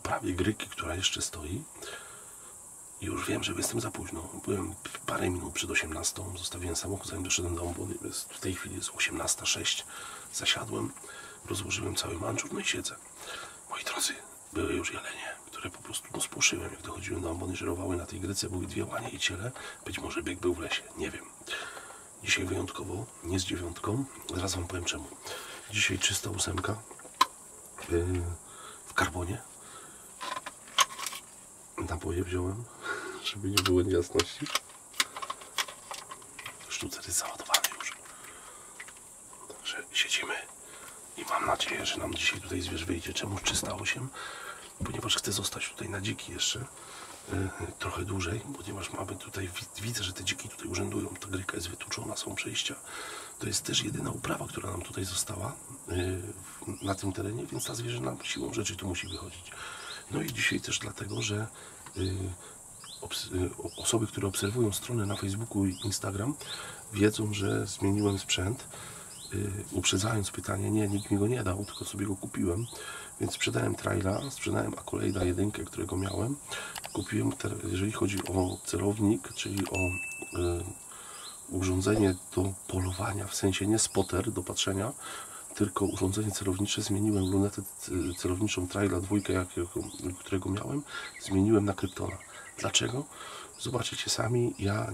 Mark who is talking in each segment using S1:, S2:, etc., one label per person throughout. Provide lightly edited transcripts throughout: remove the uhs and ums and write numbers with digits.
S1: naprawie gryki, która jeszcze stoi. I już wiem, że jestem za późno. Byłem parę minut przed 18, zostawiłem samochód, zanim doszedłem do ombody. W tej chwili jest 18:06. Zasiadłem, rozłożyłem cały manczur, no i siedzę. Moi drodzy, były już jelenie, które po prostu spłoszyłem. Jak dochodziłem do ombody, żerowały na tej gryce, były 2 łanie i ciele. Być może byk był w lesie, nie wiem. Dzisiaj wyjątkowo, nie z 9. Zaraz wam powiem czemu. Dzisiaj 308 w karbonie. Napoje wziąłem, żeby nie było niejasności. Sztucer jest załadowany już. Także siedzimy i mam nadzieję, że nam dzisiaj tutaj zwierz wyjdzie. Czemu 308? Ponieważ chcę zostać tutaj na dziki jeszcze trochę dłużej, ponieważ mamy tutaj, widzę, że te dziki tutaj urzędują, ta gryka jest wytuczona, są przejścia. To jest też jedyna uprawa, która nam tutaj została na tym terenie, więc ta zwierzyna siłą rzeczy tu musi wychodzić. No i dzisiaj też dlatego, że osoby, które obserwują stronę na Facebooku i Instagram, wiedzą, że zmieniłem sprzęt. Uprzedzając pytanie, nie, nikt mi go nie dał, tylko sobie go kupiłem. Więc sprzedałem traila, sprzedałem Acolejda 1, którego miałem. Kupiłem, jeżeli chodzi o celownik, czyli o urządzenie do polowania, w sensie nie spotter do patrzenia, tylko urządzenie celownicze. Zmieniłem lunetę celowniczą traila 2, którego miałem, zmieniłem na Kryptona. Dlaczego? Zobaczycie sami, ja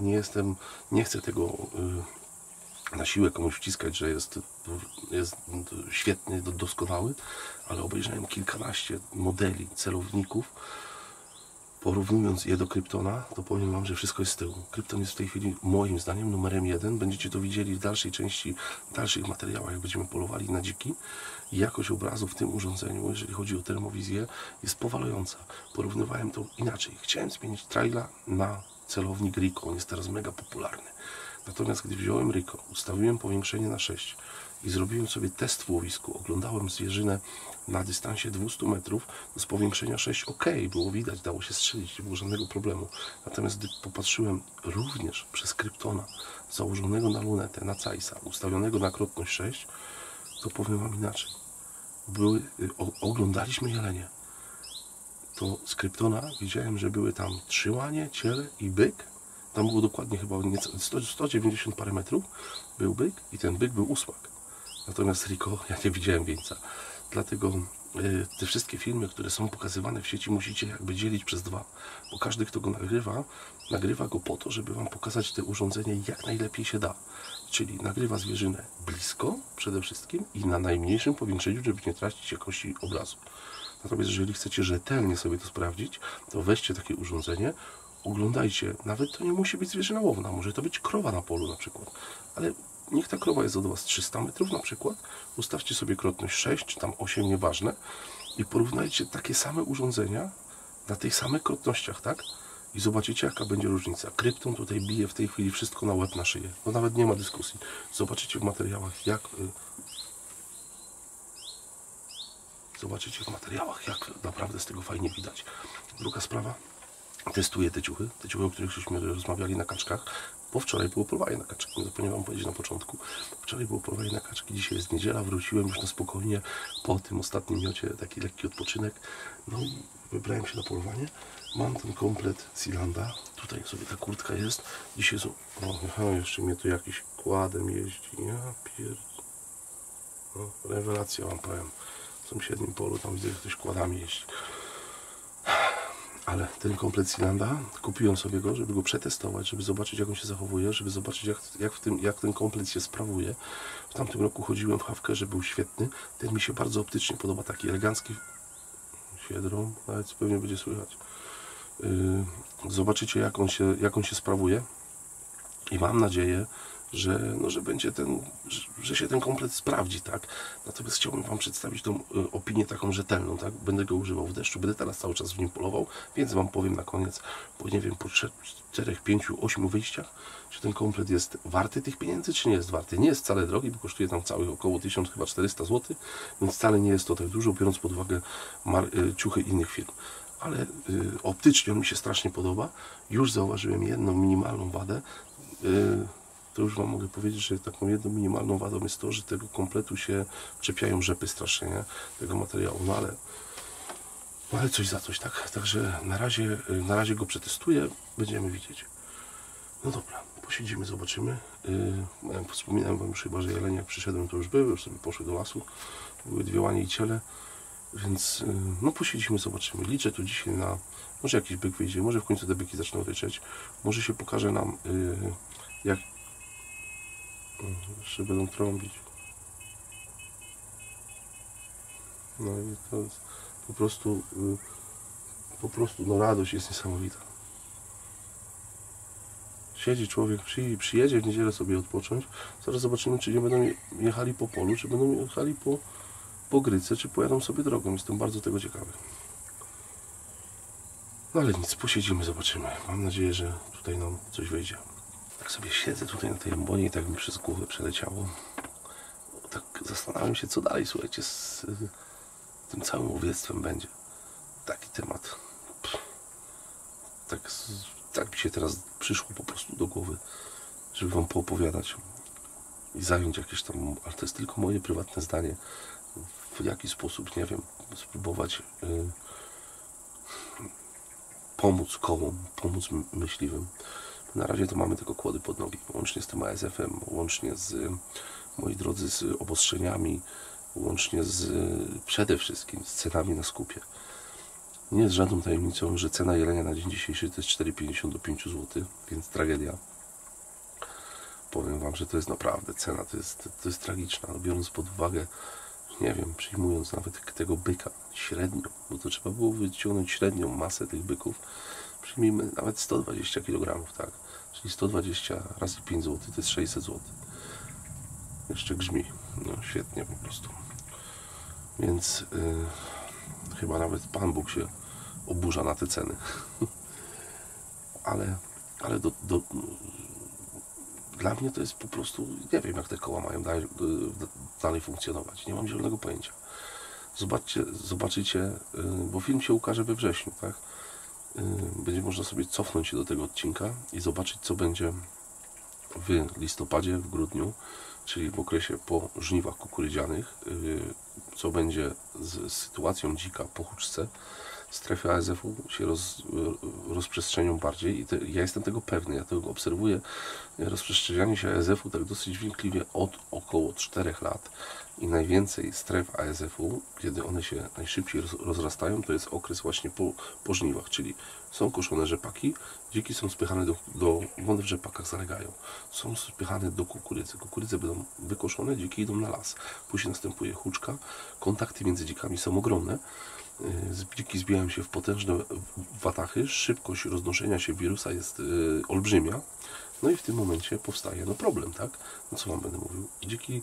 S1: nie chcę tego na siłę komuś wciskać, że jest świetny, doskonały, ale obejrzałem kilkanaście modeli celowników. Porównując je do Kryptona, to powiem wam, że wszystko jest z tyłu. Krypton jest w tej chwili moim zdaniem numerem 1. Będziecie to widzieli w dalszej części, w dalszych materiałach, jak będziemy polowali na dziki. Jakość obrazu w tym urządzeniu, jeżeli chodzi o termowizję, jest powalająca. Porównywałem to inaczej. Chciałem zmienić traila na celownik Ricoh. On jest teraz mega popularny. Natomiast gdy wziąłem Ricoh, ustawiłem powiększenie na 6 i zrobiłem sobie test w łowisku, oglądałem zwierzynę na dystansie 200 metrów, z powiększenia 6 ok, było widać, dało się strzelić, nie było żadnego problemu. Natomiast gdy popatrzyłem również przez Kryptona, założonego na lunetę, na Zeissa, ustawionego na krotność 6, to powiem wam inaczej. Oglądaliśmy jelenie. To z Kryptona widziałem, że były tam 3 łanie, ciele i byk. Tam było dokładnie chyba 190 parę metrów, był byk i ten byk był usmak. Natomiast Ricoh, ja nie widziałem wieńca. Dlatego te wszystkie filmy, które są pokazywane w sieci, musicie jakby dzielić przez 2. Bo każdy, kto go nagrywa go po to, żeby wam pokazać te urządzenie jak najlepiej się da. Czyli nagrywa zwierzynę blisko przede wszystkim i na najmniejszym powiększeniu, żeby nie tracić jakości obrazu. Natomiast jeżeli chcecie rzetelnie sobie to sprawdzić, to weźcie takie urządzenie, oglądajcie, nawet to nie musi być zwierzyna łowna, może to być krowa na polu na przykład, ale niech ta krowa jest od was 300 metrów na przykład, ustawcie sobie krotność 6 czy tam 8, nieważne, i porównajcie takie same urządzenia na tych samych krotnościach, tak? I zobaczycie, jaka będzie różnica. Krypton tutaj bije w tej chwili wszystko na łeb, na szyję, no nawet nie ma dyskusji. Zobaczycie w materiałach, jak naprawdę z tego fajnie widać. Druga sprawa. Testuję te ciuchy, o których żeśmy rozmawiali na kaczkach, bo wczoraj było polowanie na kaczki, nie zapomniałem wam powiedzieć na początku. Wczoraj było polowanie na kaczki, dzisiaj jest niedziela, wróciłem już na spokojnie po tym ostatnim miocie, taki lekki odpoczynek. No i wybrałem się na polowanie. Mam ten komplet Sealanda, tutaj sobie ta kurtka jest. Dzisiaj są, jeszcze mnie tu jakiś kładem jeździ, ja rewelacja wam powiem. W sąsiednim polu, tam widzę, że ktoś kładami jeździ. Ale ten komplet Sealanda, kupiłem sobie go, żeby go przetestować, żeby zobaczyć, jak on się zachowuje, żeby zobaczyć, jak ten komplet się sprawuje. W tamtym roku chodziłem w Hawkę, że był świetny. Ten mi się bardzo optycznie podoba, taki elegancki. Siedrą, nawet pewnie będzie słychać. Zobaczycie, jak on się sprawuje. I mam nadzieję, że będzie że się ten komplet sprawdzi, tak? Natomiast chciałbym wam przedstawić tą opinię taką rzetelną, tak? Będę go używał w deszczu, będę teraz cały czas w nim polował, więc wam powiem na koniec, bo nie wiem, po 4, 5, 8 wyjściach, czy ten komplet jest warty tych pieniędzy, czy nie jest warty. Nie jest wcale drogi, bo kosztuje tam całych około 1400 zł, więc wcale nie jest to tak dużo, biorąc pod uwagę ciuchy innych firm. Ale optycznie on mi się strasznie podoba. Już zauważyłem jedną minimalną wadę. To już wam mogę powiedzieć, że taką jedną minimalną wadą jest to, że tego kompletu się czepiają rzepy strasznie, nie? Tego materiału, no ale No ale coś za coś, tak? Także na razie go przetestuję, będziemy widzieć. No dobra, posiedzimy, zobaczymy. Wspominałem wam już chyba, że jelenie jak przyszedłem to już były, już sobie poszły do lasu. Były 2 łanie i ciele, więc no posiedzimy, zobaczymy. Liczę tu dzisiaj na, może jakiś byk wyjdzie, może w końcu te byki zaczną ryczeć, może się pokaże nam jak jeszcze będą trąbić. No i to jest po prostu no radość jest niesamowita. Siedzi człowiek, przyjedzie w niedzielę sobie odpocząć. Zaraz zobaczymy, czy nie będą jechali po polu, czy będą jechali po gryce, czy pojadą sobie drogą. Jestem bardzo tego ciekawy. No ale nic, posiedzimy, zobaczymy. Mam nadzieję, że tutaj nam coś wyjdzie. Tak sobie siedzę tutaj na tej ambonie i tak mi przez głowę przeleciało. Tak zastanawiam się, co dalej, słuchajcie, z tym całym łowiectwem będzie. Taki temat. Tak mi się teraz przyszło po prostu do głowy, żeby wam poopowiadać i zająć jakieś tam, ale to jest tylko moje prywatne zdanie, w jaki sposób, nie wiem, spróbować pomóc kołom, pomóc myśliwym. Na razie to mamy tylko kłody pod nogi, łącznie z tym ASF-em, łącznie z, moi drodzy, z obostrzeniami, łącznie z przede wszystkim z cenami na skupie. Nie jest żadną tajemnicą, że cena jelenia na dzień dzisiejszy to jest 4,50 do 5 zł, więc tragedia. Powiem wam, że to jest naprawdę cena, to jest tragiczna, no, biorąc pod uwagę, nie wiem, przyjmując nawet tego byka średnio, bo to trzeba było wyciągnąć średnią masę tych byków, przyjmijmy nawet 120 kg, tak, czyli 120 razy 5 zł to jest 600 zł. Jeszcze grzmi, no świetnie po prostu. Więc chyba nawet Pan Bóg się oburza na te ceny. ale dla mnie to jest po prostu, nie wiem jak te koła mają dalej funkcjonować. Nie mam zielonego pojęcia. Zobaczycie, bo film się ukaże we wrześniu, tak? Będzie można sobie cofnąć się do tego odcinka i zobaczyć, co będzie w listopadzie, w grudniu, czyli w okresie po żniwach kukurydzianych, co będzie z sytuacją dzika po huczce. Strefy ASF-u się rozprzestrzenią bardziej i ja jestem tego pewny, ja tego obserwuję, rozprzestrzenianie się ASF-u tak dosyć wnikliwie od około 4 lat i najwięcej stref ASF-u, kiedy one się najszybciej rozrastają, to jest okres właśnie po żniwach, czyli są koszone rzepaki, dziki są spychane one w rzepakach zalegają, są spychane do kukurydzy, kukurydze będą wykoszone, dziki idą na las, później następuje huczka, kontakty między dzikami są ogromne, dziki zbijają się w potężne watachy, szybkość roznoszenia się wirusa jest olbrzymia, no i w tym momencie powstaje problem, tak? No co wam będę mówił? Dziki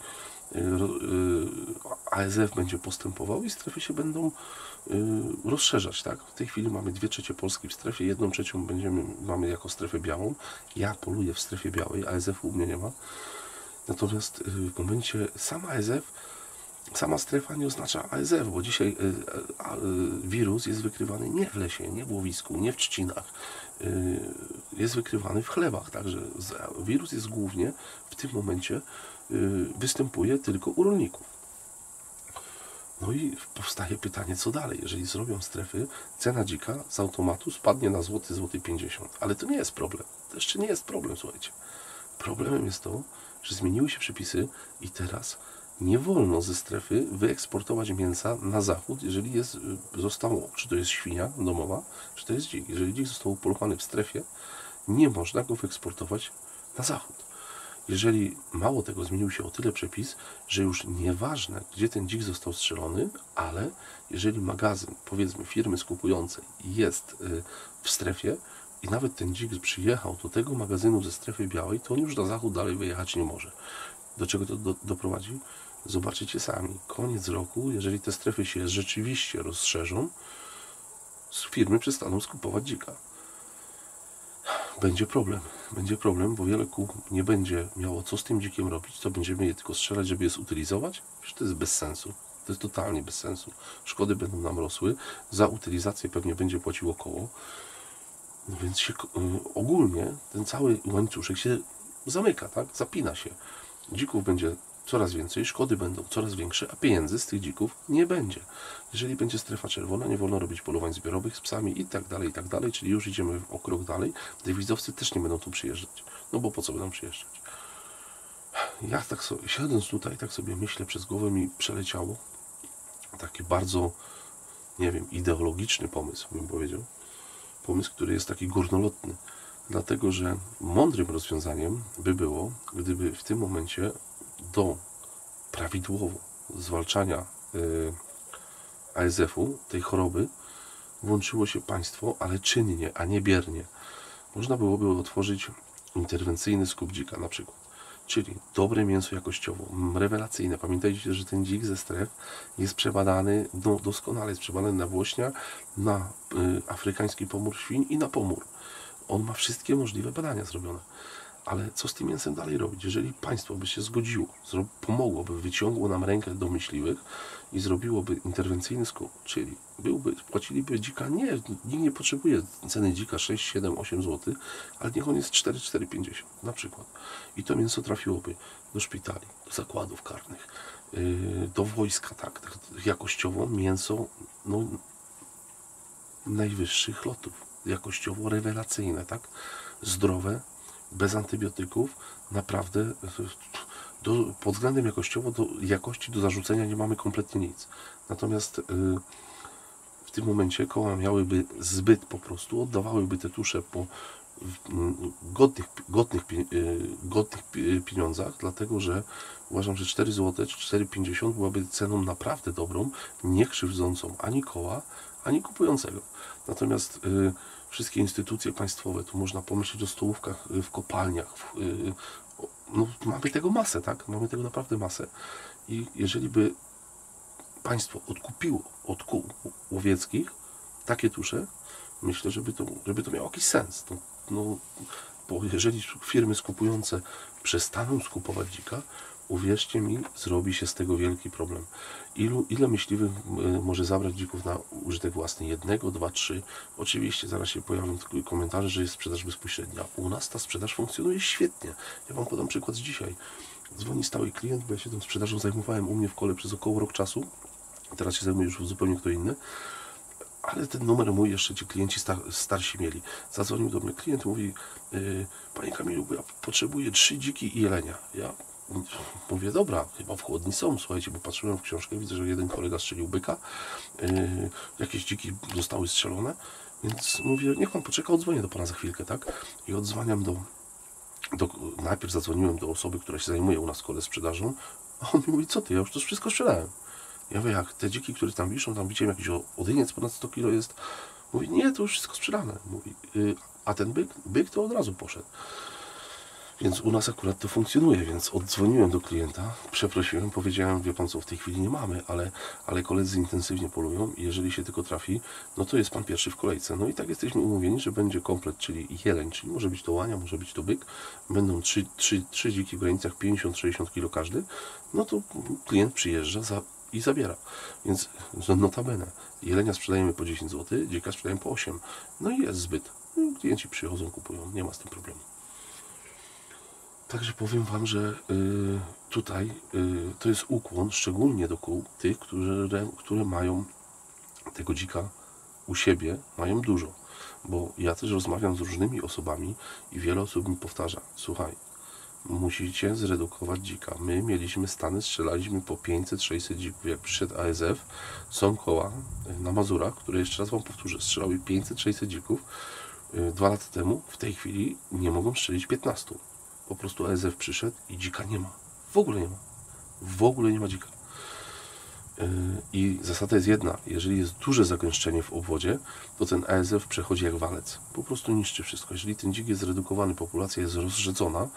S1: ASF będzie postępował i strefy się będą rozszerzać, tak? W tej chwili mamy 2/3 Polski w strefie, 1/3 mamy jako strefę białą. Ja poluję w strefie białej, ASF-u u mnie nie ma. Natomiast w momencie sama strefa nie oznacza ASF, bo dzisiaj wirus jest wykrywany nie w lesie, nie w łowisku, nie w trzcinach. Jest wykrywany w chlewach, także wirus jest głównie w tym momencie występuje tylko u rolników. No i powstaje pytanie, co dalej? Jeżeli zrobią strefy, cena dzika z automatu spadnie na złoty, złoty 50. Ale to nie jest problem. To jeszcze nie jest problem, słuchajcie. Problemem jest to, że zmieniły się przepisy i teraz nie wolno ze strefy wyeksportować mięsa na zachód, jeżeli zostało, czy to jest świnia domowa, czy to jest dzik. Jeżeli dzik został upolowany w strefie, nie można go wyeksportować na zachód. Jeżeli, mało tego, zmienił się o tyle przepis, że już nieważne, gdzie ten dzik został strzelony, ale jeżeli magazyn, powiedzmy, firmy skupującej jest w strefie i nawet ten dzik przyjechał do tego magazynu ze strefy białej, to on już na zachód dalej wyjechać nie może. Do czego to doprowadzi? Zobaczycie sami. Koniec roku, jeżeli te strefy się rzeczywiście rozszerzą, firmy przestaną skupować dzika. Będzie problem, bo wiele kół nie będzie miało co z tym dzikiem robić, to będziemy je tylko strzelać, żeby je zutylizować. Przecież to jest bez sensu. To jest totalnie bez sensu. Szkody będą nam rosły, za utylizację pewnie będzie płaciło koło. No więc się, ogólnie ten cały łańcuszek się zamyka, tak? Zapina się. Dzików będzie coraz więcej, szkody będą coraz większe, a pieniędzy z tych dzików nie będzie. Jeżeli będzie strefa czerwona, nie wolno robić polowań zbiorowych z psami i tak dalej, czyli już idziemy o krok dalej. Dewizowcy też nie będą tu przyjeżdżać, no bo po co będą przyjeżdżać? Ja tak sobie, siedząc tutaj, tak sobie myślę, przez głowę mi przeleciało taki bardzo, nie wiem, ideologiczny pomysł, bym powiedział. Pomysł, który jest taki górnolotny. Dlatego, że mądrym rozwiązaniem by było, gdyby w tym momencie do prawidłowo zwalczania ASF-u, tej choroby, włączyło się państwo, ale czynnie, a nie biernie. Można byłoby otworzyć interwencyjny skup dzika na przykład. Czyli dobre mięso jakościowo, rewelacyjne. Pamiętajcie, że ten dzik ze stref jest przebadany, no doskonale jest przebadany na włośnia, na afrykański pomór świń i na pomór. On ma wszystkie możliwe badania zrobione. Ale co z tym mięsem dalej robić? Jeżeli państwo by się zgodziło, pomogłoby, wyciągło nam rękę do myśliwych i zrobiłoby interwencyjny skup, czyli płaciliby dzika, nikt nie potrzebuje ceny dzika 6, 7, 8 zł, ale niech on jest 4, 4,50 na przykład. I to mięso trafiłoby do szpitali, do zakładów karnych, do wojska, tak jakościowo mięso no, najwyższych lotów, jakościowo rewelacyjne, tak, zdrowe, bez antybiotyków, naprawdę pod względem jakości do zarzucenia nie mamy kompletnie nic. Natomiast w tym momencie koła miałyby zbyt po prostu, oddawałyby te tusze po godnych pieniądzach, dlatego że uważam, że 4 zł czy 4,50 byłaby ceną naprawdę dobrą, nie krzywdzącą ani koła, ani kupującego. Natomiast wszystkie instytucje państwowe, tu można pomyśleć o stołówkach w kopalniach, no, mamy tego masę, tak? Mamy tego naprawdę masę. I jeżeli by państwo odkupiło od kół łowieckich takie tusze, myślę, żeby to miało jakiś sens. No, bo jeżeli firmy skupujące przestaną skupować dzika, uwierzcie mi, zrobi się z tego wielki problem. Ile myśliwych może zabrać dzików na użytek własny? 1, 2, 3. Oczywiście zaraz się pojawią komentarze, że jest sprzedaż bezpośrednia. U nas ta sprzedaż funkcjonuje świetnie. Ja Wam podam przykład z dzisiaj. Dzwoni stały klient, bo ja się tą sprzedażą zajmowałem u mnie w kole przez około rok czasu. Teraz się zajmuje już zupełnie kto inny. Ale ten numer mój jeszcze ci klienci starsi mieli. Zadzwonił do mnie klient, mówi: Panie Kamilu, bo ja potrzebuję 3 dziki i jelenia. Ja mówię: dobra, chyba w chłodni są, słuchajcie, bo patrzyłem w książkę, widzę, że jeden kolega strzelił byka, jakieś dziki zostały strzelone, więc mówię: niech pan poczeka, odzwonię do pana za chwilkę, tak? I odzwaniam najpierw zadzwoniłem do osoby, która się zajmuje u nas w kole sprzedażą, a on mi mówi: co ty, ja już to wszystko sprzedałem. Ja mówię: jak te dziki, które tam wiszą, tam widziałem jakiś odyniec ponad 100 kg jest. Mówi: nie, to już wszystko sprzedane. Mówi: a ten byk to od razu poszedł. Więc u nas akurat to funkcjonuje, więc oddzwoniłem do klienta, przeprosiłem, powiedziałem: wie pan co, w tej chwili nie mamy, ale koledzy intensywnie polują i jeżeli się tylko trafi, no to jest pan pierwszy w kolejce. No i tak jesteśmy umówieni, że będzie komplet, czyli jeleń, czyli może być to łania, może być to byk, będą trzy dziki w granicach 50-60 kg każdy, no to klient przyjeżdża i zabiera. Więc notabene, jelenia sprzedajemy po 10 zł, dzika sprzedajemy po 8. No i jest zbyt. Klienci przychodzą, kupują, nie ma z tym problemu. Także powiem Wam, że tutaj to jest ukłon szczególnie do kół tych, które mają tego dzika u siebie, mają dużo. Bo ja też rozmawiam z różnymi osobami i wiele osób mi powtarza: słuchaj, musicie zredukować dzika. My mieliśmy stany, strzelaliśmy po 500-600 dzików. Jak przyszedł ASF, są koła na Mazurach, które, jeszcze raz Wam powtórzę, strzelały 500-600 dzików 2 lata temu. W tej chwili nie mogą strzelić 15. Po prostu ASF przyszedł i dzika nie ma. W ogóle nie ma. W ogóle nie ma dzika. I zasada jest jedna: jeżeli jest duże zagęszczenie w obwodzie, to ten ASF przechodzi jak walec. Po prostu niszczy wszystko. Jeżeli ten dzik jest zredukowany, populacja jest rozrzedzona,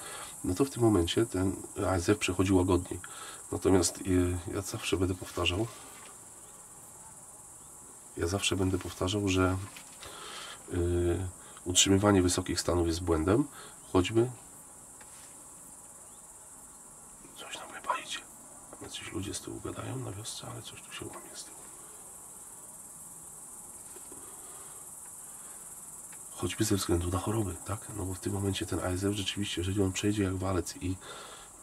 S1: no to w tym momencie ten ASF przechodzi łagodniej. Natomiast ja zawsze będę powtarzał, że utrzymywanie wysokich stanów jest błędem, choćby coś nam chyba idzie. Jacyś ludzie z tyłu gadają na wiosce, ale coś tu się łamie z tyłu. Choćby ze względu na choroby, tak? No bo w tym momencie ten ASF rzeczywiście, jeżeli on przejdzie jak walec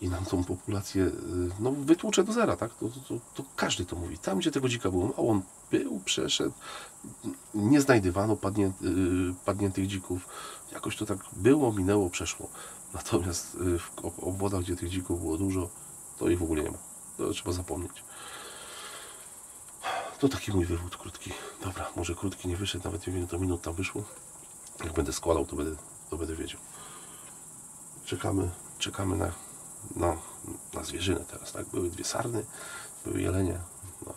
S1: i nam tą populację no, wytłucze do zera, tak? To każdy to mówi. Tam, gdzie tego dzika było mało, on był, przeszedł, nie znajdywano padniętych dzików. Jakoś to tak było, minęło, przeszło. Natomiast w obwodach, gdzie tych dzików było dużo, to ich w ogóle nie ma. To trzeba zapomnieć. To taki mój wywód krótki. Dobra, może krótki nie wyszedł, nawet nie wiem, to minut tam wyszło. Jak będę składał, to będę wiedział. Czekamy na zwierzynę teraz, tak? Były dwie sarny, były jelenie. No,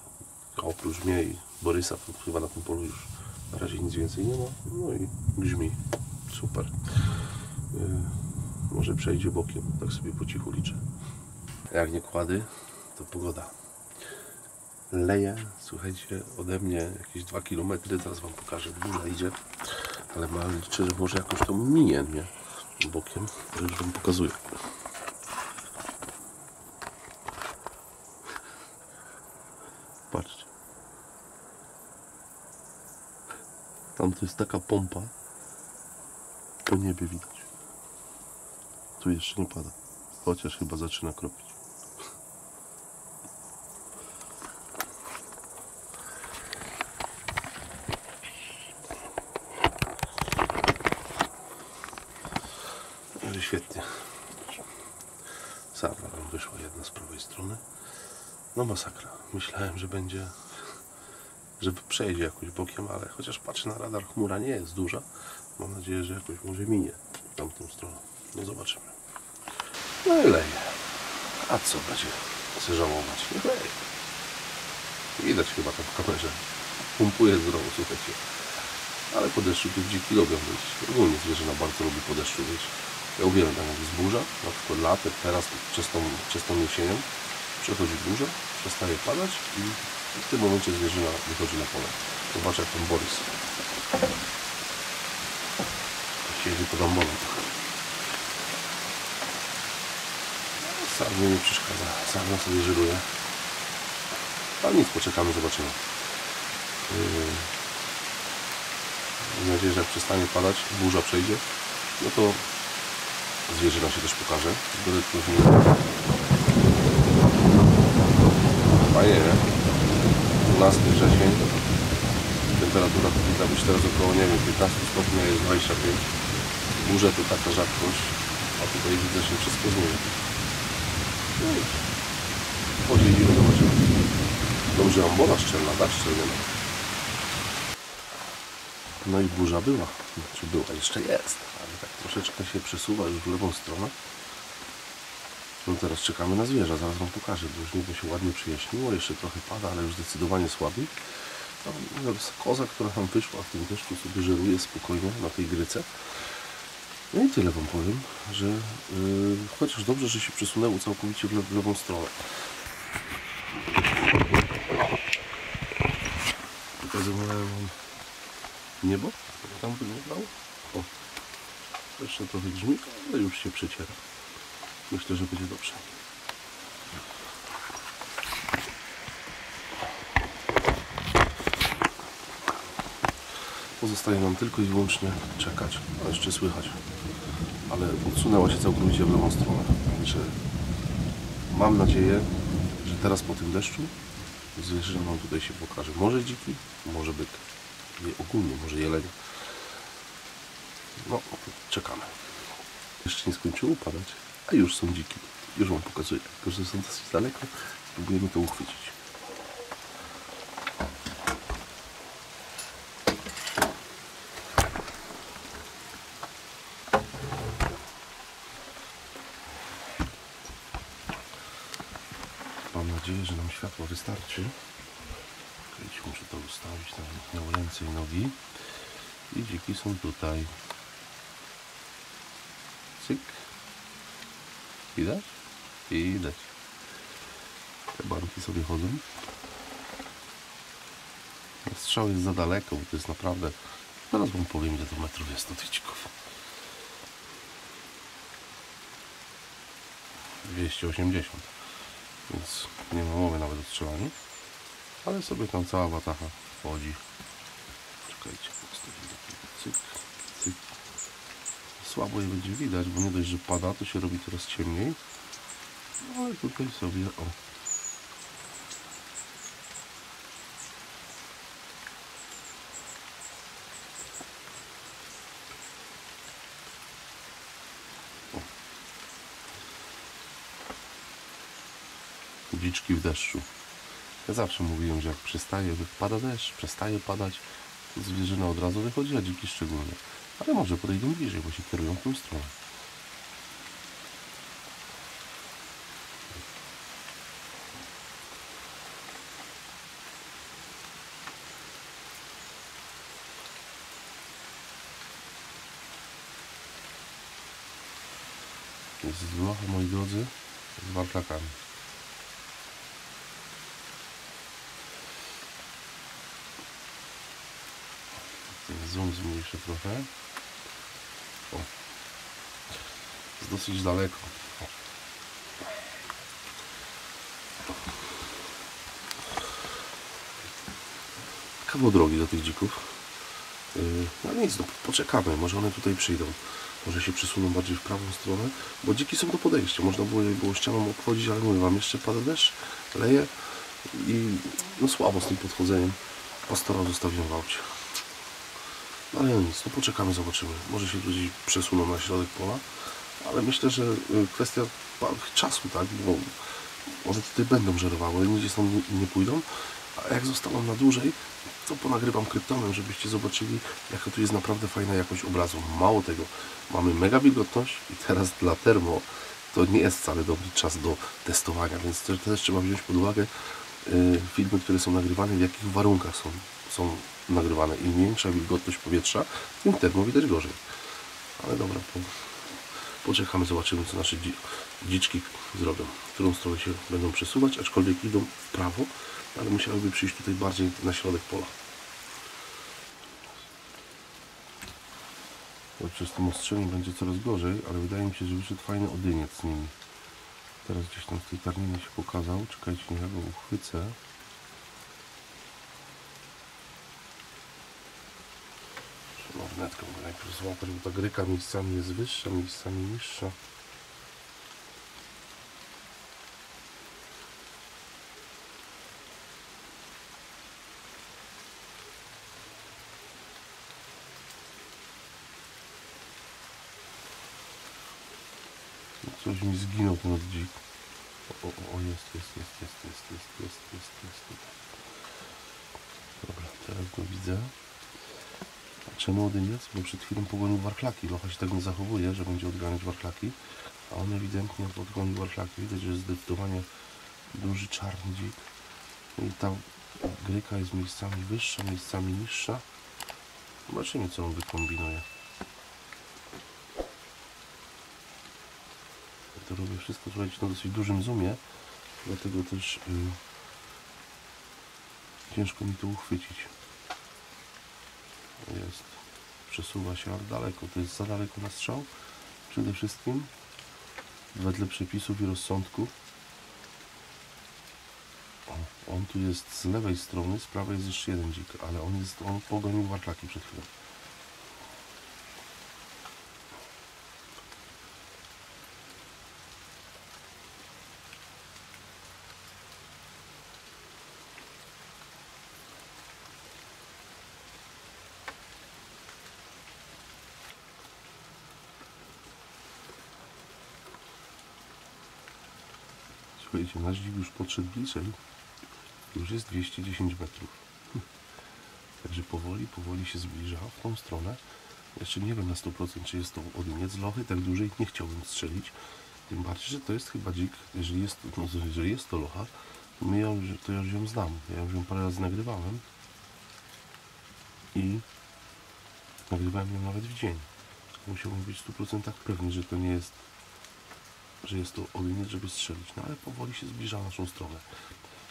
S1: oprócz mnie i Borysa, to chyba na tym polu już na razie nic więcej nie ma. No i grzmi. Super. Może przejdzie bokiem, tak sobie po cichu liczę. Jak nie kłady, to pogoda. Leje, słuchajcie, ode mnie jakieś 2 km, teraz wam pokażę, burza idzie, ale liczę, że może jakoś to minie mnie bokiem, to już wam pokazuję. Patrzcie. Tam to jest taka pompa, po niebie widać. Tu jeszcze nie pada, chociaż chyba zaczyna kropić. Świetnie. Sarna nam wyszła jedna z prawej strony. No masakra. Myślałem, że będzie, że przejdzie jakoś bokiem, ale chociaż patrzę na radar, chmura nie jest duża. Mam nadzieję, że jakoś może minie w tamtą stronę. No zobaczymy. No i leje. A co będzie się żałować? Nie leje. Widać chyba tam w kamerze. Pumpuje zdrowo, słuchajcie. Ale po deszczu tu dziki lubią być. Ogólnie zwierzyna bardzo lubi po deszczu być. Ja uwielbiam, tam jak jest burza, na przykład latem, teraz przez tą jesienią przechodzi burza, przestaje padać i w tym momencie zwierzyna wychodzi na pole. Zobacz, jak ten Borys siedzi pod amboną. Sarnie nie przeszkadza, sarna sobie żyruje. Ale nic, poczekamy, zobaczymy. Mam nadzieję, że jak przestanie padać, burza przejdzie, no to zwierzyna się też pokaże. Fajnie, nie? 12 wrzesień. Temperatura powinna być teraz około, nie wiem, 15 stopni, jest 25. Burze to taka rzadkość, a tutaj widzę, że wszystko zmieni. No i podzielimy, zobaczymy. Dobrze, ambola szczelna, tak? Szczelna. No i burza była, znaczy była, jeszcze jest, ale tak troszeczkę się przesuwa już w lewą stronę. No teraz czekamy na zwierzę, zaraz wam pokażę, bo już niebo się ładnie przyjaśniło, jeszcze trochę pada, ale już zdecydowanie słabiej. No, koza, która tam wyszła w tym deszczu, sobie żeruje spokojnie na tej gryce. No i tyle wam powiem, że chociaż dobrze, że się przesunęło całkowicie w lewą stronę. Pokazywałem wam niebo, jak tam wyglądało. O, jeszcze trochę grzmi, ale już się przeciera. Myślę, że będzie dobrze. Pozostaje nam tylko i wyłącznie czekać. A jeszcze słychać. Ale odsunęła się całkowicie w lewą stronę. Także mam nadzieję, że teraz po tym deszczu zwierzyna nam tutaj się pokaże. Może dziki, może byk. Ogólnie może jelenie. No, czekamy. Jeszcze nie skończyło padać, a już są dziki. Już wam pokazuję, tylko że są dosyć daleko. Próbujemy to uchwycić. Mam nadzieję, że nam światło wystarczy. Muszę to ustawić, tak miał ręce i nogi. I dziki są tutaj. Cyk. Widać? Widać. Te banki sobie chodzą. Strzał jest za daleko, bo to jest naprawdę... Zaraz wam powiem, ile to metrów jest od tych dzików. 280. Więc nie ma mowy nawet o strzelaniu. Ale sobie tam cała batacha wchodzi. Czekajcie, postawimy cyk, cyk. Słabo je będzie widać, bo nie dość, że pada, to się robi coraz ciemniej. No ale tutaj sobie, o. Dziczki w deszczu. Ja zawsze mówiłem, że jak pada deszcz, przestaje padać, zwierzyna od razu wychodzi, a dziki szczególnie. Ale może podejdą bliżej, bo się kierują w tą stronę. Jest zlocha, moi drodzy, z warklakami. Zoom zmniejszę trochę. O. Jest dosyć daleko. Kawał drogi do tych dzików. No nic, no, poczekamy, może one tutaj przyjdą. Może się przesuną bardziej w prawą stronę, bo dziki są do podejścia. Można było ścianą obchodzić, ale mówię wam, jeszcze pada deszcz, leje i no słabo z tym podchodzeniem. Pastora zostawiłem w aucie. No ale nic, no poczekamy, zobaczymy. Może się tutaj przesuną na środek pola, ale myślę, że kwestia czasu, tak, bo one tutaj będą żerowały, nigdzie stąd nie pójdą, a jak zostaną na dłużej, to ponagrywam kryptonem, żebyście zobaczyli, jaka tu jest naprawdę fajna jakość obrazu. Mało tego, mamy mega wilgotność i teraz dla termo to nie jest wcale dobry czas do testowania, więc też trzeba wziąć pod uwagę filmy, które są nagrywane, w jakich warunkach są nagrywane. Im większa wilgotność powietrza, tym termo widać gorzej. Ale dobra, poczekamy, zobaczymy, co nasze dziczki zrobią, w którą stronę się będą przesuwać, aczkolwiek idą w prawo, ale musiałyby przyjść tutaj bardziej na środek pola. To przez tym ostrzeniem będzie coraz gorzej, ale wydaje mi się, że wyszedł fajny odyniec z nimi. Teraz gdzieś tam z tej tarniny się pokazał. Czekajcie, niech ja go uchwycę. Lornetką go najpierw złapać, bo ta gryka miejscami jest wyższa, miejscami niższa. Coś mi zginął ten oddzik. O, jest. Dobra, teraz go widzę. A czemu odyniec? Bo przed chwilą pogonił warklaki. Locha się tak nie zachowuje, że będzie odganiać warklaki, a on ewidentnie odgonił warklaki. Widać, że jest zdecydowanie duży czarny dzik. I ta gryka jest miejscami wyższa, miejscami niższa. Zobaczymy, co on wykombinuje. To robię wszystko, słuchajcie, na dosyć dużym zoomie, dlatego też ciężko mi to uchwycić. Jest, przesuwa się, ale daleko, to jest za daleko na strzał. Przede wszystkim wedle przepisów i rozsądku. On tu jest z lewej strony, z prawej jest jeszcze jeden dzik, ale on pogonił warklaki przed chwilą. Słuchajcie, nasz dzik już podszedł bliżej. Już jest 210 metrów. Także powoli się zbliża w tą stronę. Jeszcze nie wiem na 100%, czy jest to odyniec. Lochy tak dłużej nie chciałbym strzelić. Tym bardziej, że to jest chyba dzik. Jeżeli jest to locha, to ja już ją znam. Ja już ją parę razy nagrywałem. I nagrywałem ją nawet w dzień. Musiałbym być w 100% pewny, że to nie jest, że jest to odyniec, żeby strzelić. No ale powoli się zbliża na naszą stronę.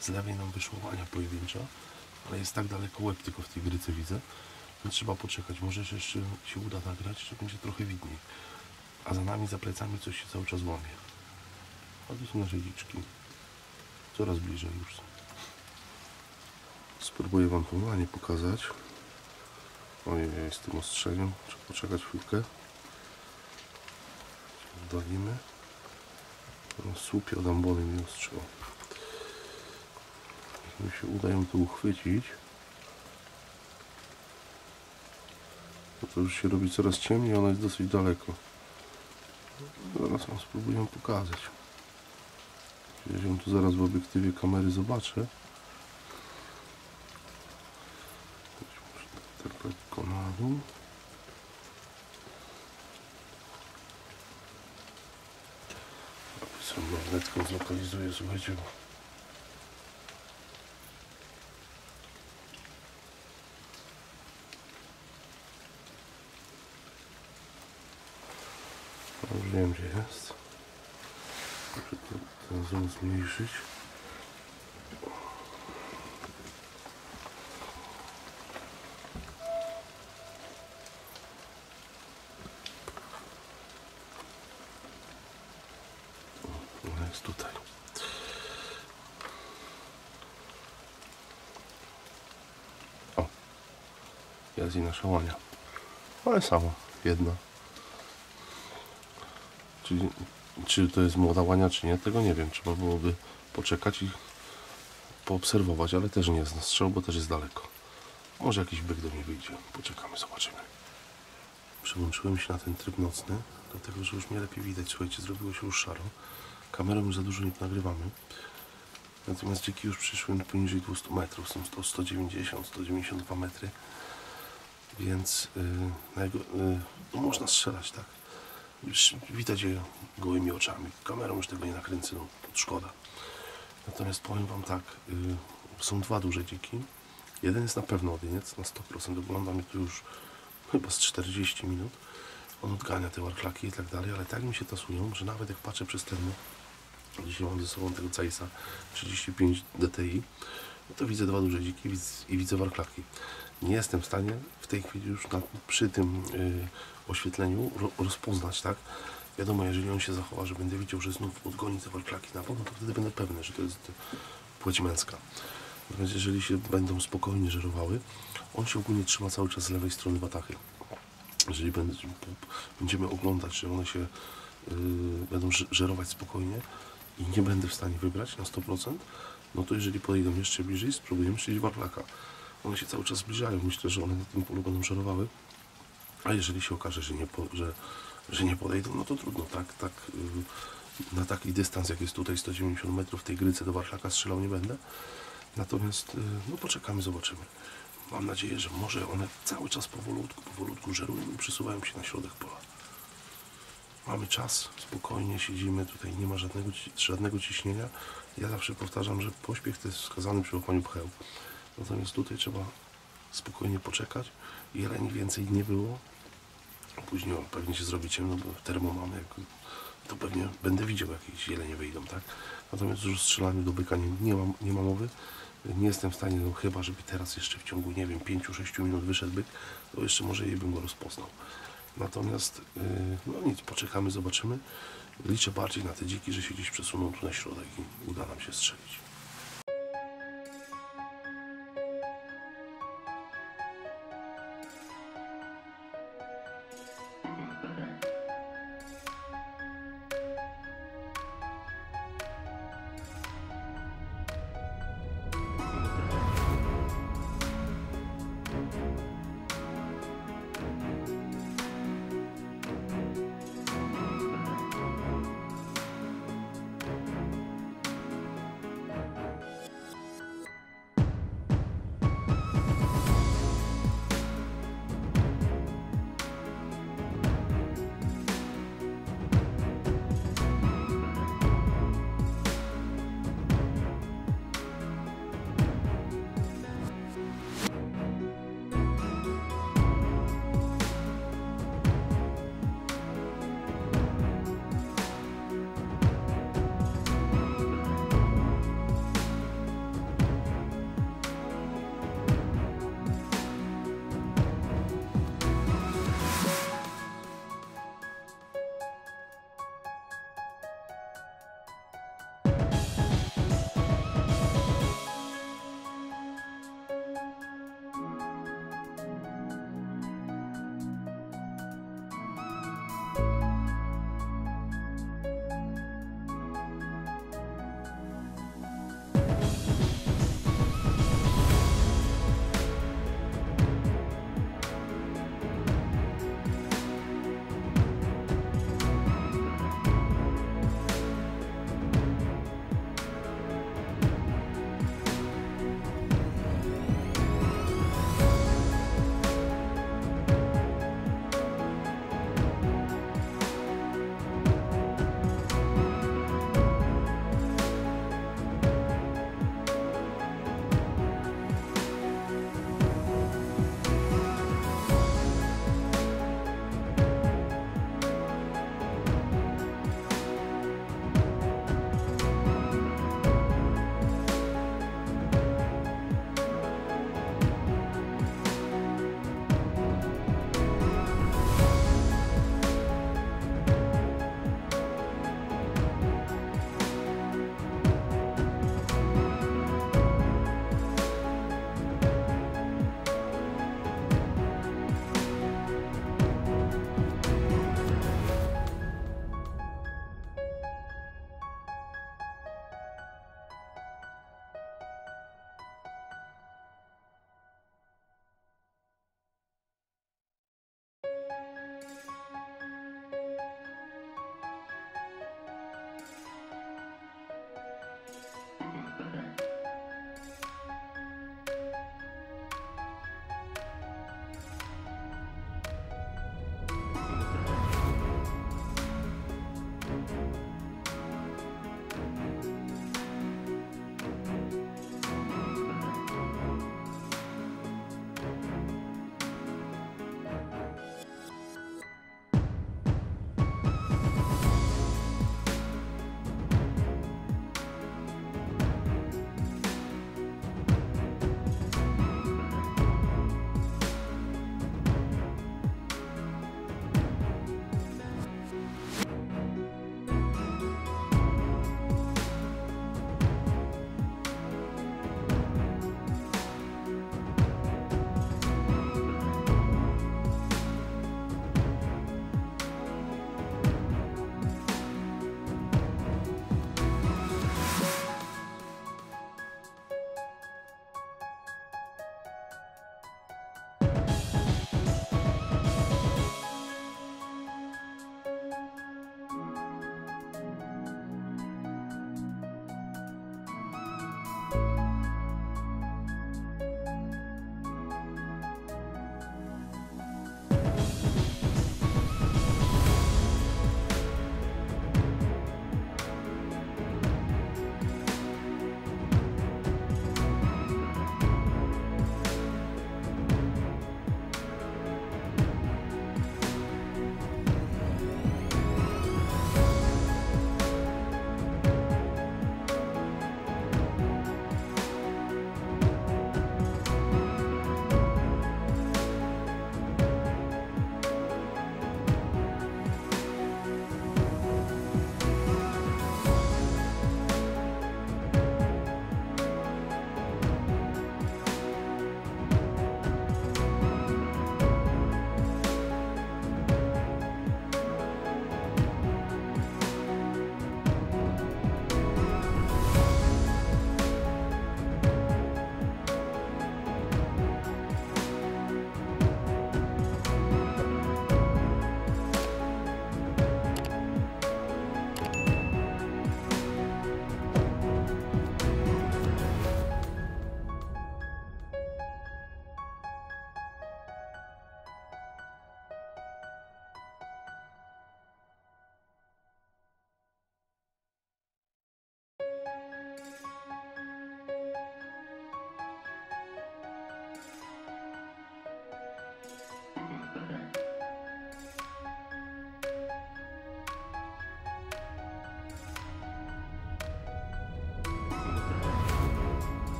S1: Z lewej nam wyszła łania pojedyncza, ale jest tak daleko łeb tylko w tej gryce widzę, więc trzeba poczekać. Może jeszcze się uda nagrać, że będzie trochę widniej. A za nami, za plecami coś się cały czas łamie. A tu są nasze dziczki. Coraz bliżej już są. Spróbuję wam tą łanię pokazać. Ojej, z tym ostrzeniem. Trzeba poczekać chwilkę. Oddalimy. Słupie od ambony mi ostrzyło. Mi się uda ją tu uchwycić. Bo to już się robi coraz ciemniej, ona jest dosyć daleko. Zaraz wam spróbuję pokazać. Ja ją tu zaraz w obiektywie kamery zobaczę. Tak lekko na dół. Sobie lornetką zlokalizuję, słuchajcie. Już wiem, gdzie jest. Muszę ten zoom zmniejszyć. Ona jest tutaj. O! Jest i nasza łania. Ale sama, jedna. Czy to jest młoda łania, czy nie, tego nie wiem. Trzeba byłoby poczekać i poobserwować, ale też nie jest na strzał, bo też jest daleko. Może jakiś byk do mnie wyjdzie. Poczekamy, zobaczymy. Przełączyłem się na ten tryb nocny, dlatego że już mnie lepiej widać. Słuchajcie, zrobiło się już szaro. Kamerą już za dużo nie nagrywamy. Natomiast dziki już przyszły poniżej 200 metrów. Są to 190, 192 metry. Więc no można strzelać, tak. Już widać je gołymi oczami. Kamerą już tego nie nakręcę, no, szkoda. Natomiast powiem wam tak, są dwa duże dziki. Jeden jest na pewno odyniec, na 100%. Oglądam je tu już chyba z 40 minut. On odgania te warklaki i tak dalej, ale tak mi się tasują, że nawet jak patrzę przez termo, dzisiaj mam ze sobą tego Zeissa 35 DTI, no to widzę dwa duże dziki i widzę warklaki. Nie jestem w stanie w tej chwili już przy tym oświetleniu rozpoznać, tak? Wiadomo, jeżeli on się zachowa, że będę widział, że znów odgoni te warklaki na pewno, to wtedy będę pewny, że to jest płeć męska. Natomiast jeżeli się będą spokojnie żerowały, on się ogólnie trzyma cały czas z lewej strony watachy. Jeżeli będziemy oglądać, że one się będą żerować spokojnie i nie będę w stanie wybrać na 100%, no to jeżeli podejdą jeszcze bliżej, spróbujemy strzelić warklaka. One się cały czas zbliżają. Myślę, że one na tym polu będą żerowały. A jeżeli się okaże, że nie podejdą, no to trudno. Tak, na taki dystans, jak jest tutaj 190 metrów, w tej gryce do warklaka strzelał nie będę. Natomiast no poczekamy, zobaczymy. Mam nadzieję, że może one cały czas powolutku żerują i przesuwają się na środek pola. Mamy czas, spokojnie siedzimy, tutaj nie ma żadnego ciśnienia. Ja zawsze powtarzam, że pośpiech to jest wskazany przy łapaniu pcheł. Natomiast tutaj trzeba spokojnie poczekać. Jeleni więcej nie było. Później pewnie się zrobi ciemno, bo termo mamy, to pewnie będę widział, jakieś jelenie wyjdą, tak? Natomiast już strzelaniu do byka nie ma mowy. Nie jestem w stanie, no chyba żeby teraz jeszcze w ciągu, nie wiem, 5-6 minut wyszedł byk, to jeszcze może jej bym go rozpoznał. Natomiast, no nic, poczekamy, zobaczymy. Liczę bardziej na te dziki, że się gdzieś przesuną tu na środek i uda nam się strzelić.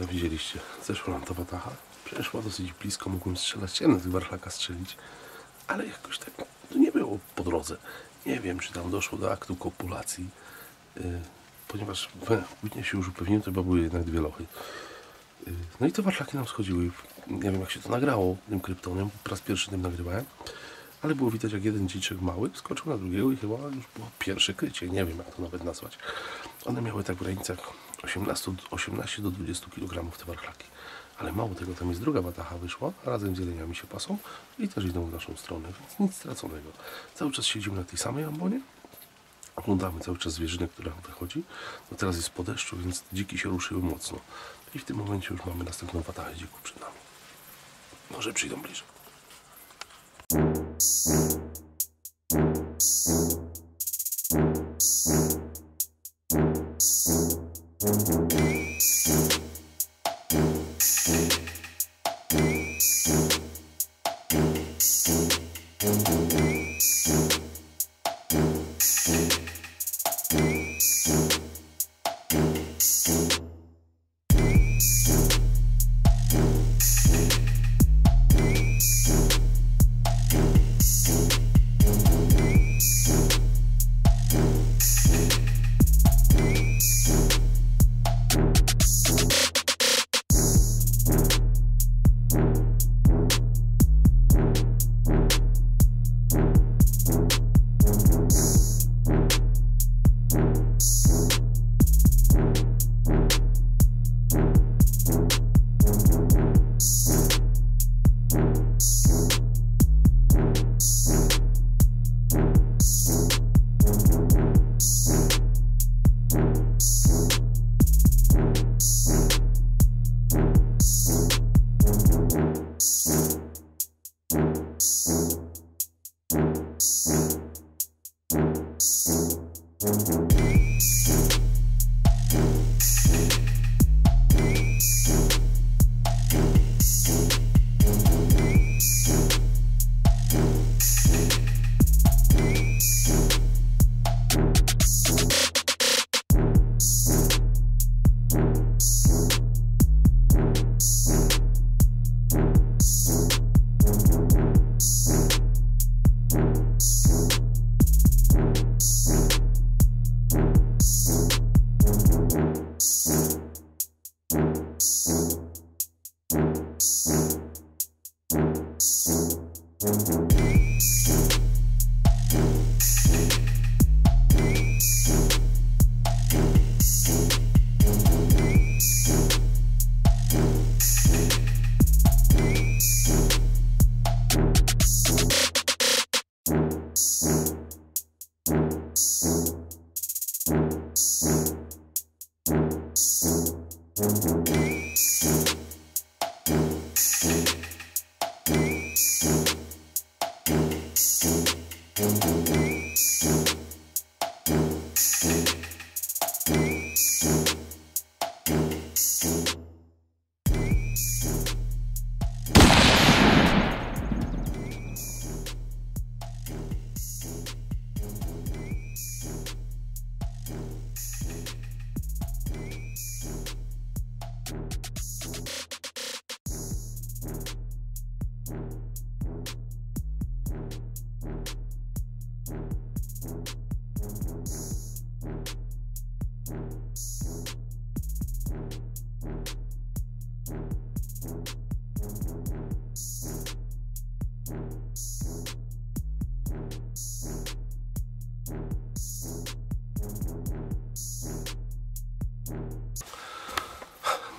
S1: No widzieliście, zeszła nam ta wataha, przeszła dosyć blisko, mogłem strzelać, chciałem na tych warchlaka strzelić, ale jakoś tak to nie było po drodze. Nie wiem, czy tam doszło do aktu kopulacji, ponieważ później się już upewniłem, to chyba były jednak 2 lochy. No i te warchlaki nam schodziły. Nie wiem, jak się to nagrało tym kryptonem, po raz pierwszy tym nagrywałem, ale było widać, jak jeden dzieciak mały skoczył na drugiego i chyba już było pierwsze krycie, nie wiem, jak to nawet nazwać. One miały tak w granicach 18 do 20 kg te warchlaki. Ale mało tego, tam jest druga wataha wyszła, razem z jeleniami się pasą i też idą w naszą stronę, więc nic straconego. Cały czas siedzimy na tej samej ambonie, oglądamy cały czas zwierzynę, która wychodzi. No teraz jest po deszczu, więc dziki się ruszyły mocno. I w tym momencie już mamy następną watahę dzików przed nami. Może przyjdą bliżej.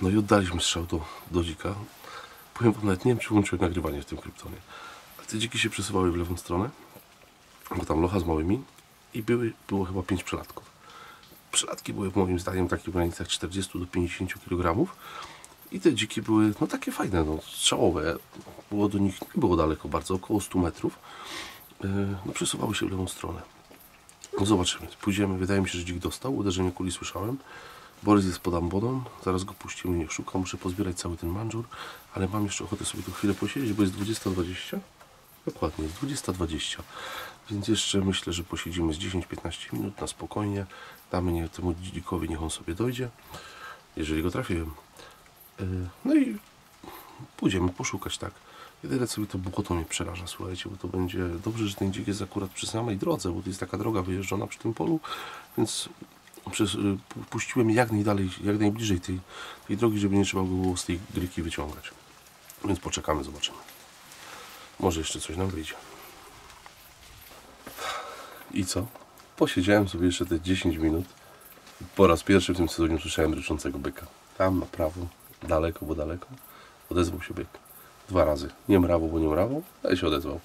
S1: No i oddaliśmy strzał do dzika. Powiem wam, nawet nie wiem, czy włączyłem nagrywanie w tym kryptonie. Ale te dziki się przesuwały w lewą stronę, bo tam locha z małymi i było chyba 5 przelatków. Przelatki były moim zdaniem takie w granicach 40 do 50 kg i te dziki były no takie fajne, no, strzałowe. Było do nich, nie było daleko bardzo, około 100 metrów. No, przesuwały się w lewą stronę. No zobaczymy, pójdziemy, wydaje mi się, że dzik dostał, uderzenie kuli słyszałem. Borys jest pod amboną, zaraz go puścimy, niech szuka, muszę pozbierać cały ten mandżur, ale mam jeszcze ochotę sobie tu chwilę posiedzieć, bo jest 20:20. Dokładnie, jest 20:20, więc jeszcze myślę, że posiedzimy z 10-15 minut na spokojnie, damy temu dzikowi, niech on sobie dojdzie, jeżeli go trafiłem. No i pójdziemy poszukać, tak. Jedyne co mi to błoto mnie przeraża, słuchajcie, bo to będzie dobrze, że ten dzik jest akurat przy samej drodze, bo to jest taka droga wyjeżdżona przy tym polu, więc puściłem jak najdalej, jak najbliżej tej drogi, żeby nie trzeba było z tej gryki wyciągać. Więc poczekamy, zobaczymy. Może jeszcze coś nam wyjdzie. I co? Posiedziałem sobie jeszcze te 10 minut. Po raz pierwszy w tym sezonie słyszałem ryczącego byka. Tam na prawo, daleko, bo daleko, odezwał się byk. 2 razy. Nie mrawo, bo nie mrawo, ale się odezwał.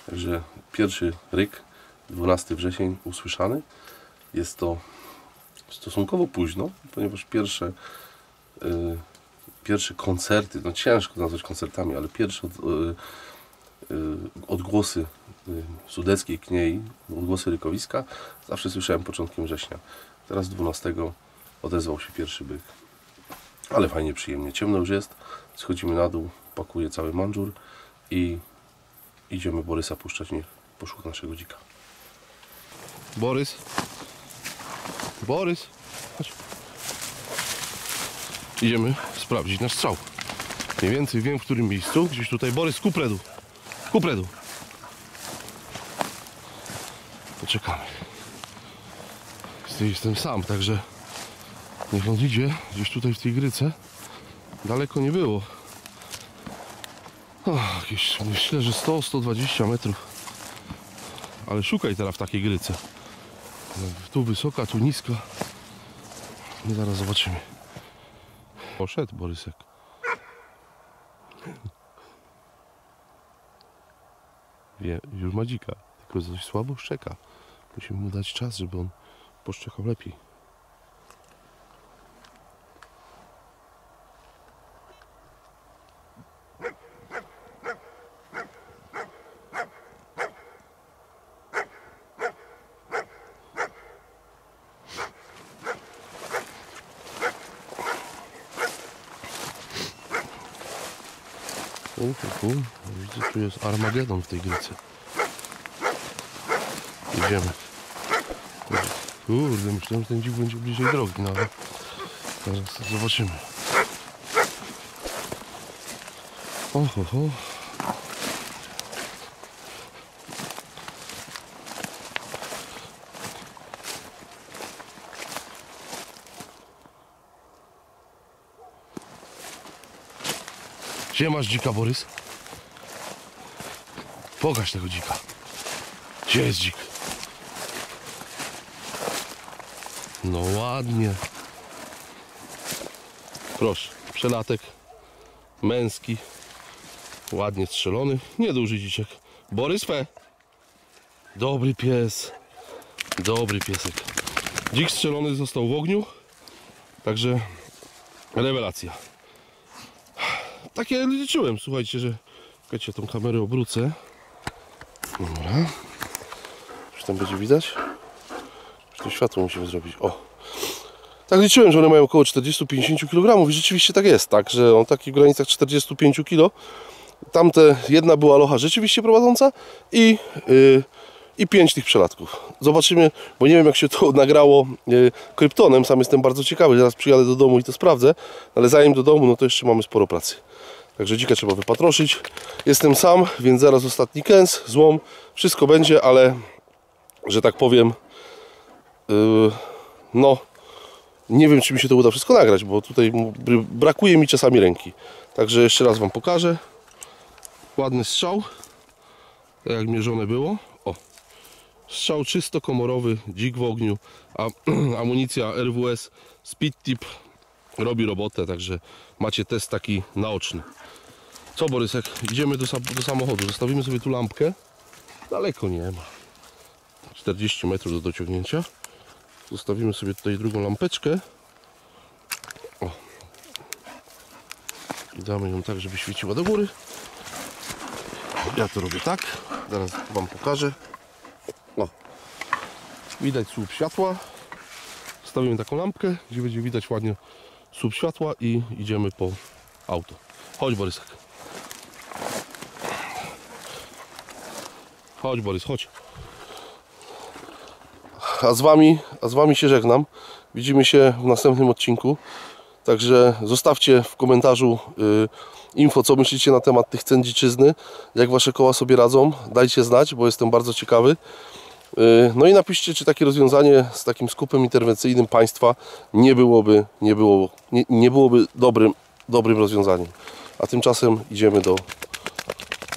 S1: Także pierwszy ryk, 12 wrzesień usłyszany. Jest to stosunkowo późno, ponieważ pierwsze koncerty, no ciężko nazwać koncertami, ale pierwsze odgłosy sudeckiej kniei, odgłosy rykowiska zawsze słyszałem początkiem września. Teraz 12 odezwał się pierwszy byk. Ale fajnie, przyjemnie. Ciemno już jest. Schodzimy na dół, pakuję cały mandżur i idziemy Borysa puszczać, niech poszuka naszego dzika. Borys. Borys. Chodź. Idziemy sprawdzić nasz strzał. Mniej więcej wiem, w którym miejscu. Gdzieś tutaj. Borys, kupredu. Kupredu. Poczekamy. Jestem sam, także niech on idzie gdzieś tutaj w tej gryce. Daleko nie było. Jakieś, myślę, że 100-120 metrów. Ale szukaj teraz w takiej gryce. Tu wysoka, tu niska. I zaraz zobaczymy. Poszedł Borysek. Wie, już ma dzika. Tylko coś słabo szczeka. Musimy mu dać czas, żeby on poszczekał lepiej. Widzę, tu jest Armagedon w tej gryce. Idziemy. Kurde, myślałem, że ten dzik będzie bliżej drogi, no ale zaraz zobaczymy. Oho. Gdzie masz dzika, Borys? Pokaż tego dzika. Gdzie jest dzik? No ładnie. Proszę, przelatek męski, ładnie strzelony, nieduży dziczek. Borys fe. Dobry pies. Dobry piesek. Dzik strzelony został w ogniu. Także rewelacja. Takie liczyłem, słuchajcie, że... Czekajcie, tą kamerę obrócę. Dobra. Czy tam będzie widać? Czy to światło musimy zrobić? O! Tak liczyłem, że one mają około 40-50 kg i rzeczywiście tak jest, tak, że on w takich granicach 45 kg. Tamte jedna była locha rzeczywiście prowadząca i 5 tych przelatków. Zobaczymy, bo nie wiem jak się to nagrało kryptonem, sam jestem bardzo ciekawy, zaraz przyjadę do domu i to sprawdzę, ale zanim do domu, no to jeszcze mamy sporo pracy. Także dzika trzeba wypatroszyć. Jestem sam, więc zaraz ostatni kęs, złom, wszystko będzie, ale że tak powiem, no nie wiem czy mi się to uda wszystko nagrać, bo tutaj brakuje mi czasami ręki. Także jeszcze raz wam pokażę. Ładny strzał, tak jak mierzone było. O, strzał czysto komorowy, dzik w ogniu, a amunicja RWS Speed Tip robi robotę, także macie test taki naoczny. Co, Borysek, idziemy do samochodu, zostawimy sobie tu lampkę. Daleko nie ma, 40 metrów do dociągnięcia. Zostawimy sobie tutaj drugą lampeczkę. O. I damy ją tak, żeby świeciła do góry. Ja to robię tak, zaraz wam pokażę. O. Widać słup światła. Stawimy taką lampkę, gdzie będzie widać ładnie słup światła i idziemy po auto. Chodź, Borysek. Chodź, Borys, chodź. A z wami się żegnam. Widzimy się w następnym odcinku. Także zostawcie w komentarzu info, co myślicie na temat tych cen dziczyzny, jak wasze koła sobie radzą. Dajcie znać, bo jestem bardzo ciekawy. No i napiszcie, czy takie rozwiązanie z takim skupem interwencyjnym państwa nie byłoby dobrym rozwiązaniem. A tymczasem idziemy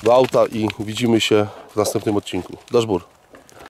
S1: do auta i widzimy się w następnym odcinku. Dashbur.